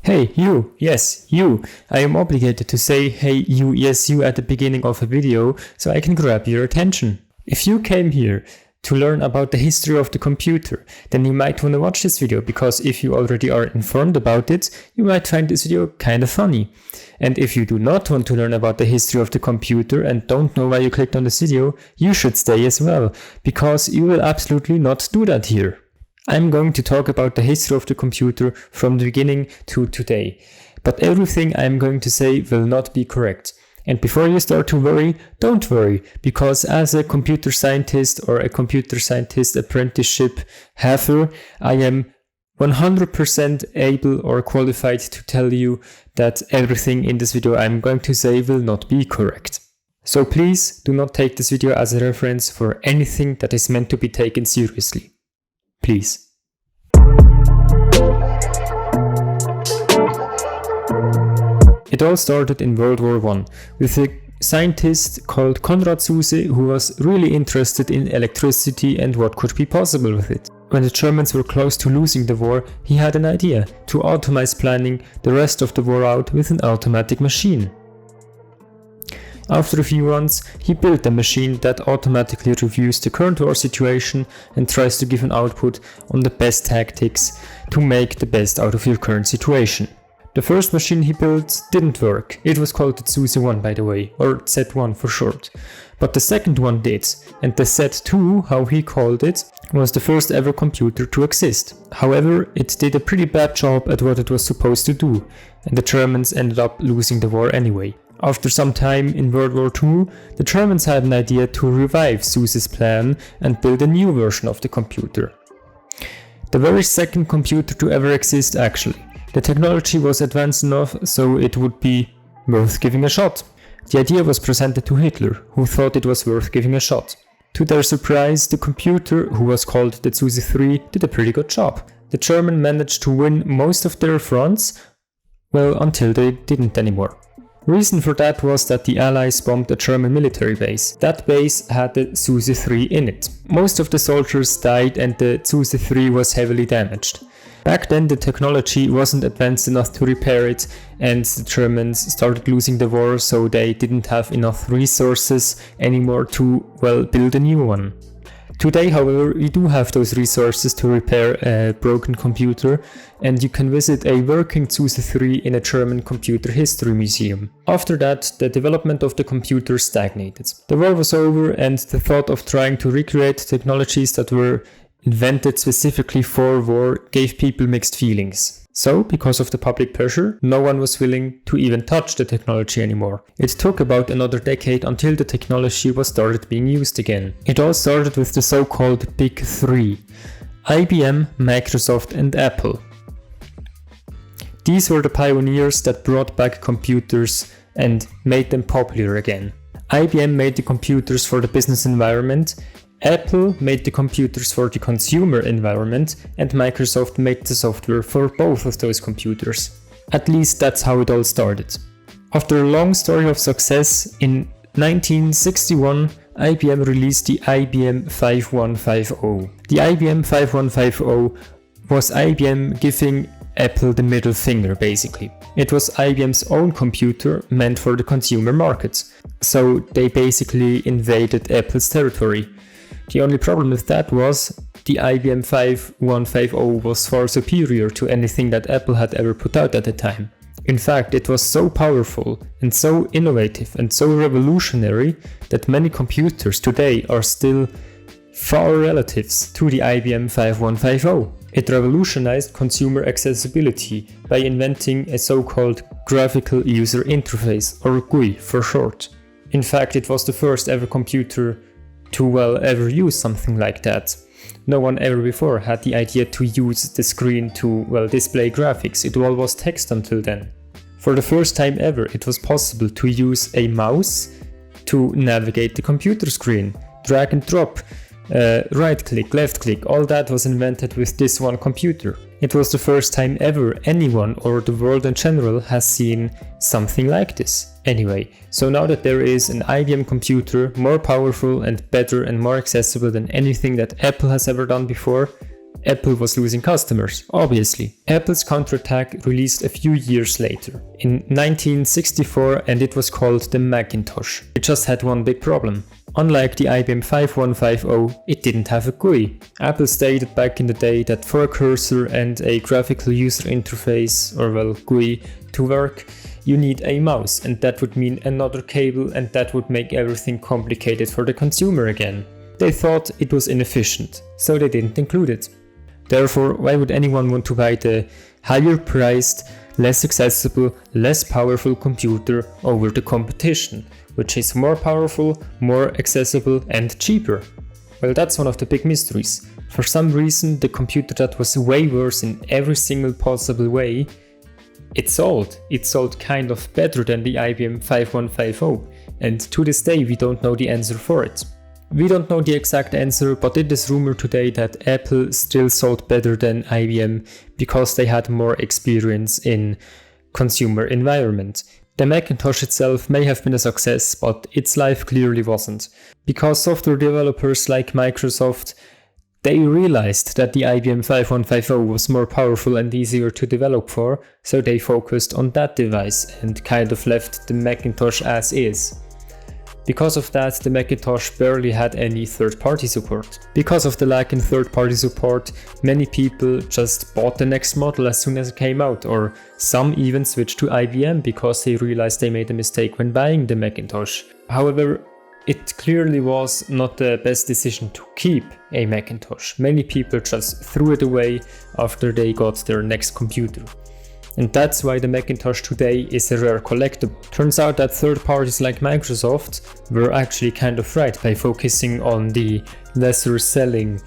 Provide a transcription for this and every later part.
Hey, you, yes, you. I am obligated to say hey, you, yes, you at the beginning of a video so I can grab your attention. If you came here to learn about the history of the computer, then you might want to watch this video, because if you already are informed about it, you might find this video kinda funny. And if you do not want to learn about the history of the computer and don't know why you clicked on this video, you should stay as well, because you will absolutely not do that here. I'm going to talk about the history of the computer from the beginning to today, but everything I'm going to say will not be correct. And before you start to worry, don't worry, because as a computer scientist or a computer scientist apprenticeship haver, I am 100% able or qualified to tell you that everything in this video I'm going to say will not be correct. So please do not take this video as a reference for anything that is meant to be taken seriously. Please. It all started in World War I with a scientist called Konrad Zuse, who was really interested in electricity and what could be possible with it. When the Germans were close to losing the war, he had an idea to automate planning the rest of the war out with an automatic machine. After a few runs, he built a machine that automatically reviews the current war situation and tries to give an output on the best tactics to make the best out of your current situation. The first machine he built didn't work. It was called the Zuse 1, by the way, or Z1 for short. But the second one did, and the Z2, how he called it, was the first ever computer to exist. However, it did a pretty bad job at what it was supposed to do, and the Germans ended up losing the war anyway. After some time in World War II, the Germans had an idea to revive Zuse's plan and build a new version of the computer. The very second computer to ever exist, actually. The technology was advanced enough so it would be worth giving a shot. The idea was presented to Hitler, who thought it was worth giving a shot. To their surprise, the computer, who was called the Zuse 3, did a pretty good job. The Germans managed to win most of their fronts, well, until they didn't anymore. Reason for that was that the Allies bombed a German military base. That base had the Zuse 3 in it. Most of the soldiers died and the Zuse 3 was heavily damaged. Back then the technology wasn't advanced enough to repair it, and the Germans started losing the war, so they didn't have enough resources anymore to, well, build a new one. Today, however, we do have those resources to repair a broken computer, and you can visit a working Zuse 3 in a German computer history museum. After that, the development of the computer stagnated. The war was over, and the thought of trying to recreate technologies that were invented specifically for war gave people mixed feelings. So, because of the public pressure, no one was willing to even touch the technology anymore. It took about another decade until the technology was started being used again. It all started with the so-called Big Three: IBM, Microsoft and Apple. These were the pioneers that brought back computers and made them popular again. IBM made the computers for the business environment, Apple made the computers for the consumer environment, and Microsoft made the software for both of those computers. At least that's how it all started. After a long story of success, in 1961, IBM released the IBM 5150. The IBM 5150 was IBM giving Apple the middle finger, basically. It was IBM's own computer meant for the consumer market, so they basically invaded Apple's territory. The only problem with that was the IBM 5150 was far superior to anything that Apple had ever put out at the time. In fact, it was so powerful and so innovative and so revolutionary that many computers today are still far relatives to the IBM 5150. It revolutionized consumer accessibility by inventing a so-called Graphical User Interface, or GUI for short. In fact, it was the first ever computer to ever use something like that. No one ever before had the idea to use the screen to display graphics. It all was text until then. For the first time ever, it was possible to use a mouse to navigate the computer screen. Drag and drop, right click, left click, all that was invented with this one computer. It was the first time ever anyone or the world in general has seen something like this. Anyway, so now that there is an IBM computer more powerful and better and more accessible than anything that Apple has ever done before, Apple was losing customers, obviously. Apple's counterattack released a few years later, in 1964, and it was called the Macintosh. It just had one big problem. Unlike the IBM 5150, it didn't have a GUI. Apple stated back in the day that for a cursor and a graphical user interface, or well, GUI, to work, you need a mouse, and that would mean another cable, and that would make everything complicated for the consumer again. They thought it was inefficient, so they didn't include it. Therefore, why would anyone want to buy the higher priced, less accessible, less powerful computer over the competition, which is more powerful, more accessible and cheaper? Well, that's one of the big mysteries. For some reason, the computer that was way worse in every single possible way, it sold kind of better than the IBM 5150, and to this day we don't know the answer for it. We don't know the exact answer, but it is rumored today that Apple still sold better than IBM because they had more experience in consumer environment. The Macintosh itself may have been a success, but its life clearly wasn't. Because software developers like Microsoft, they realized that the IBM 5150 was more powerful and easier to develop for, so they focused on that device and kind of left the Macintosh as is. Because of that, the Macintosh barely had any third-party support. Because of the lack in third-party support, many people just bought the next model as soon as it came out, or some even switched to IBM because they realized they made a mistake when buying the Macintosh. However, it clearly was not the best decision to keep a Macintosh. Many people just threw it away after they got their next computer. And that's why the Macintosh today is a rare collectible. Turns out that third parties like Microsoft were actually kind of right by focusing on the lesser selling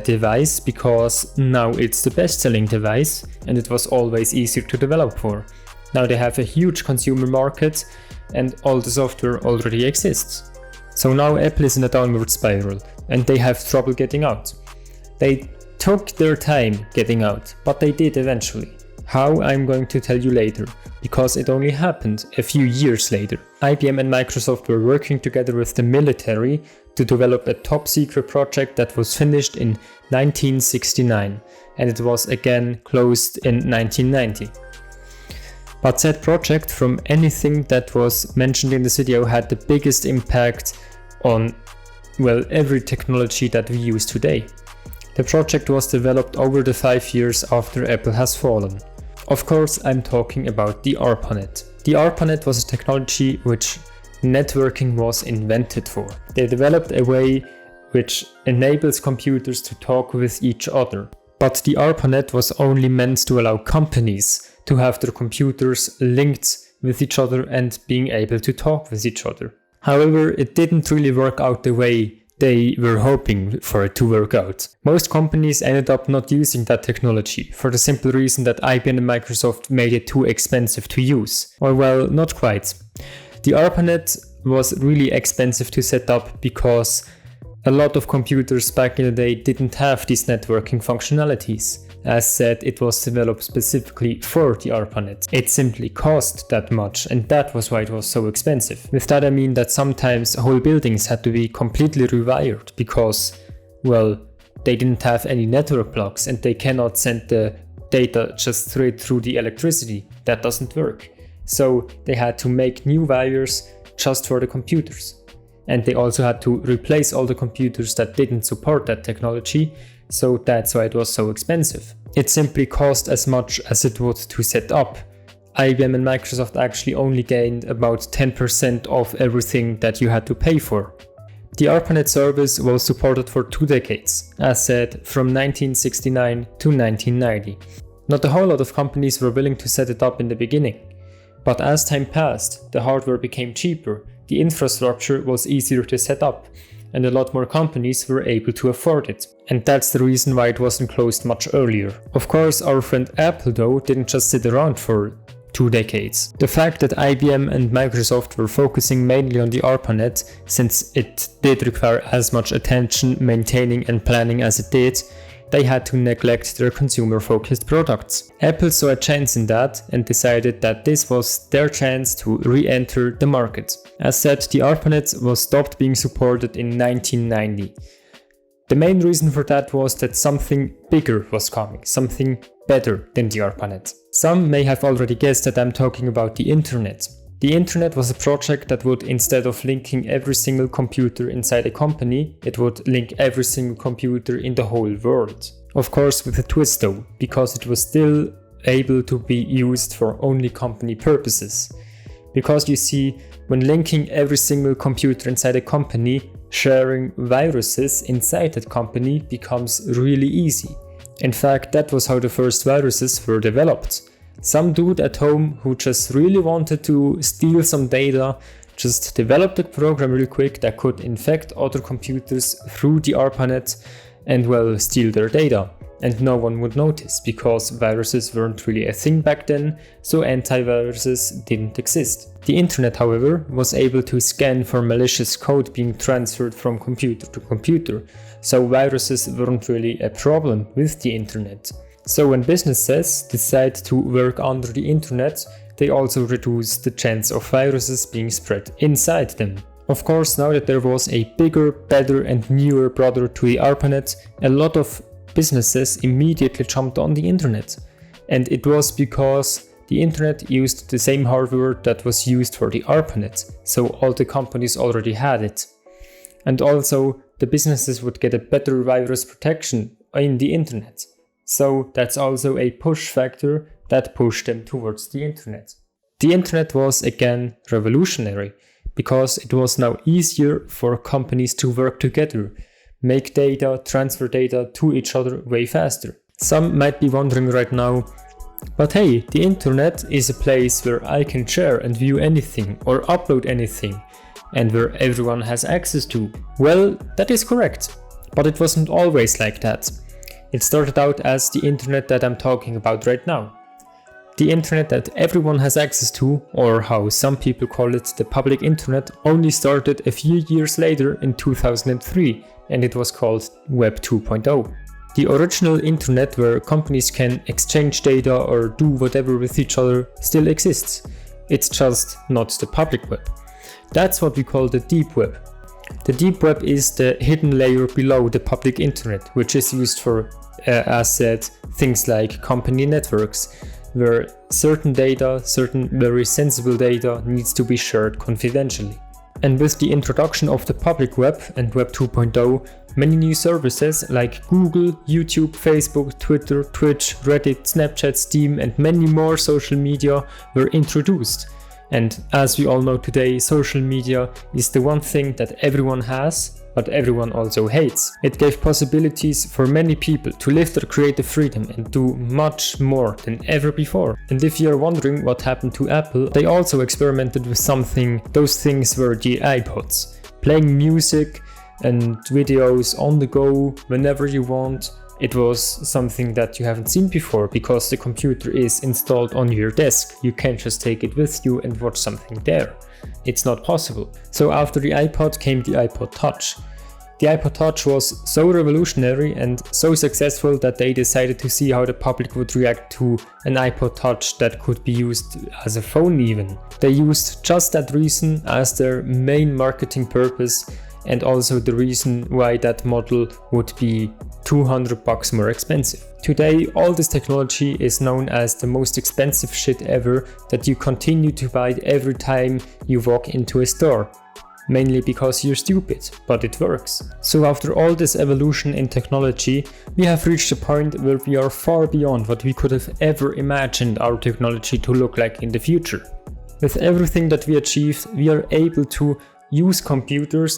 device, because now it's the best selling device and it was always easier to develop for. Now they have a huge consumer market and all the software already exists. So now Apple is in a downward spiral and they have trouble getting out. They took their time getting out, but they did eventually. How, I'm going to tell you later, because it only happened a few years later. IBM and Microsoft were working together with the military to develop a top secret project that was finished in 1969, and it was again closed in 1990. But that project, from anything that was mentioned in this video, had the biggest impact on, well, every technology that we use today. The project was developed over the 5 years after Apple has fallen. Of course, I'm talking about the ARPANET. The ARPANET was a technology which networking was invented for. They developed a way which enables computers to talk with each other. But the ARPANET was only meant to allow companies to have their computers linked with each other and being able to talk with each other. However, it didn't really work out the way they were hoping for it to work out. Most companies ended up not using that technology for the simple reason that IBM and Microsoft made it too expensive to use. Or well, not quite. The ARPANET was really expensive to set up because a lot of computers back in the day didn't have these networking functionalities. As said, it was developed specifically for the ARPANET. It simply cost that much, and that was why it was so expensive. With that I mean that sometimes whole buildings had to be completely rewired because, well, they didn't have any network blocks and they cannot send the data just straight through the electricity. That doesn't work. So they had to make new wires just for the computers. And they also had to replace all the computers that didn't support that technology, so that's why it was so expensive. It simply cost as much as it would to set up. IBM and Microsoft actually only gained about 10% of everything that you had to pay for. The ARPANET service was supported for 2 decades, as said, from 1969 to 1990. Not a whole lot of companies were willing to set it up in the beginning, but as time passed, the hardware became cheaper, the infrastructure was easier to set up, and a lot more companies were able to afford it. And that's the reason why it wasn't closed much earlier. Of course, our friend Apple though didn't just sit around for 2 decades. The fact that IBM and Microsoft were focusing mainly on the ARPANET, since it did require as much attention, maintaining and planning as it did, they had to neglect their consumer-focused products. Apple saw a chance in that and decided that this was their chance to re-enter the market. As said, the ARPANET was stopped being supported in 1990. The main reason for that was that something bigger was coming, something better than the ARPANET. Some may have already guessed that I'm talking about the internet. The internet was a project that would, instead of linking every single computer inside a company, it would link every single computer in the whole world. Of course with a twist though, because it was still able to be used for only company purposes. Because you see, when linking every single computer inside a company, sharing viruses inside that company becomes really easy. In fact, that was how the first viruses were developed. Some dude at home who just really wanted to steal some data just developed a program real quick that could infect other computers through the ARPANET and well, steal their data. And no one would notice because viruses weren't really a thing back then, so antiviruses didn't exist. The internet, however, was able to scan for malicious code being transferred from computer to computer, so viruses weren't really a problem with the internet. So when businesses decide to work under the internet, they also reduce the chance of viruses being spread inside them. Of course, now that there was a bigger, better and newer brother to the ARPANET, a lot of businesses immediately jumped on the internet. And it was because the internet used the same hardware that was used for the ARPANET, so all the companies already had it. And also, the businesses would get a better virus protection in the internet. So that's also a push factor that pushed them towards the internet. The internet was again revolutionary, because it was now easier for companies to work together, make data, transfer data to each other way faster. Some might be wondering right now, but hey, the internet is a place where I can share and view anything or upload anything, and where everyone has access to. Well, that is correct, but it wasn't always like that. It started out as the internet that I'm talking about right now. The internet that everyone has access to, or how some people call it the public internet, only started a few years later in 2003, and it was called Web 2.0. The original internet where companies can exchange data or do whatever with each other still exists. It's just not the public web. That's what we call the deep web. The deep web is the hidden layer below the public internet, which is used for, as said, things like company networks, where certain data, certain very sensible data needs to be shared confidentially. And with the introduction of the public web and Web 2.0, many new services like Google, YouTube, Facebook, Twitter, Twitch, Reddit, Snapchat, Steam and many more social media were introduced. And as we all know today, social media is the one thing that everyone has, but everyone also hates. It gave possibilities for many people to live their creative freedom and do much more than ever before. And if you're wondering what happened to Apple, they also experimented with something. Those things were the iPods. Playing music and videos on the go whenever you want. It was something that you haven't seen before because the computer is installed on your desk. You can't just take it with you and watch something there. It's not possible. So after the iPod came the iPod Touch. The iPod Touch was so revolutionary and so successful that they decided to see how the public would react to an iPod Touch that could be used as a phone even. They used just that reason as their main marketing purpose, and also the reason why that model would be $200 more expensive. Today, all this technology is known as the most expensive shit ever that you continue to buy every time you walk into a store. Mainly because you're stupid, but it works. So after all this evolution in technology, we have reached a point where we are far beyond what we could have ever imagined our technology to look like in the future. With everything that we achieved, we are able to use computers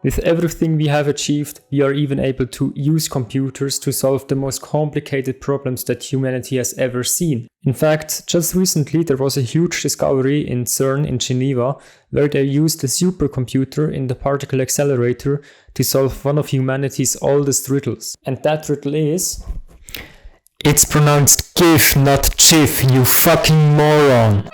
With everything we have achieved, we are even able to use computers to solve the most complicated problems that humanity has ever seen. In fact, just recently there was a huge discovery in CERN in Geneva where they used a supercomputer in the particle accelerator to solve one of humanity's oldest riddles. And that riddle is... It's pronounced GIF, not GIF, you fucking moron!